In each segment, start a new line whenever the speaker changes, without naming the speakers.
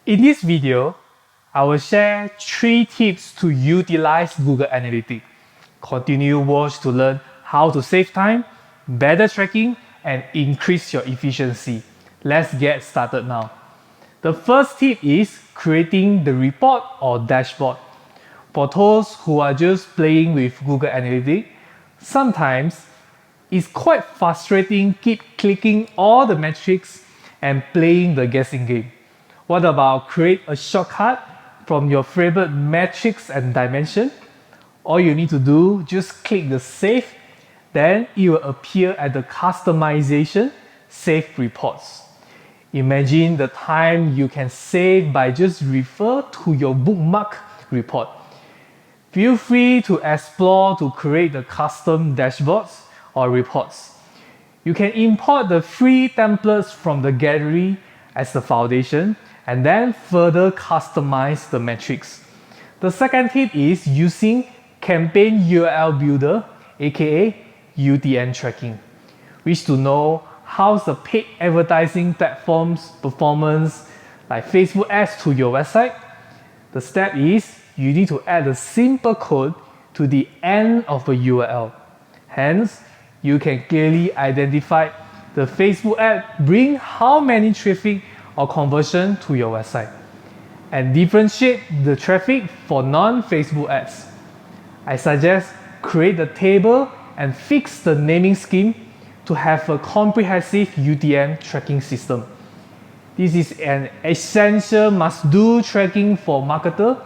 In this video, I will share 3 tips to utilize Google Analytics. Continue watch to learn how to save time, better tracking, and increase your efficiency. Let's get started now. The first tip is creating the report or dashboard. For those who are just playing with Google Analytics, sometimes it's quite frustrating keep clicking all the metrics and playing the guessing game. What about create a shortcut from your favorite metrics and dimension? All you need to do, just click the save, then it will appear at the customization save reports. Imagine the time you can save by just refer to your bookmark report. Feel free to explore to create the custom dashboards or reports. You can import the free templates from the gallery as the foundation and then further customize the metrics. The second tip is using campaign URL builder, aka UTM Tracking. Wish to know how's the paid advertising platforms performance like Facebook ads to your website? The step is you need to add a simple code to the end of a URL. Hence, you can clearly identify the Facebook ad bring how many traffic or conversion to your website and differentiate the traffic for non-Facebook ads. I suggest create the table and fix the naming scheme to have a comprehensive UTM tracking system. This is an essential must-do tracking for marketer.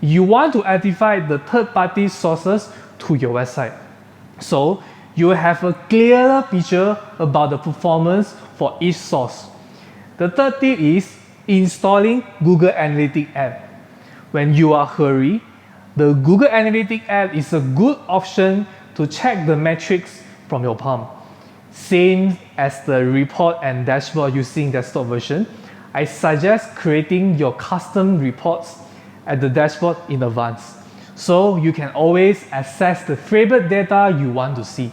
You want to identify the third-party sources to your website. So you will have a clearer picture about the performance for each source. The third tip is installing Google Analytics app. When you are hurry, the Google Analytics app is a good option to check the metrics from your palm. Same as the report and dashboard using desktop version, I suggest creating your custom reports at the dashboard in advance, so you can always access the favorite data you want to see.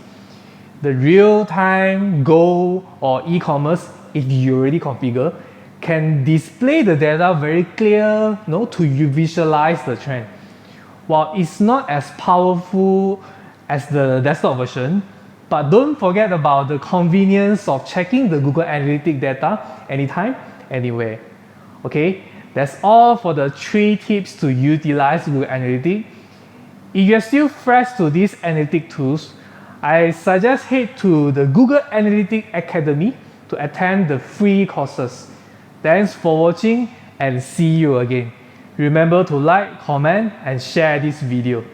The real-time Go or e-commerce, if you already configure, can display the data very clear to visualize the trend. While it's not as powerful as the desktop version, but don't forget about the convenience of checking the Google Analytics data anytime, anywhere. Okay, that's all for the 3 tips to utilize Google Analytics. If you're still fresh to these analytic tools, I suggest head to the Google Analytics Academy to attend the free courses. Thanks for watching and see you again. Remember to like, comment, and share this video.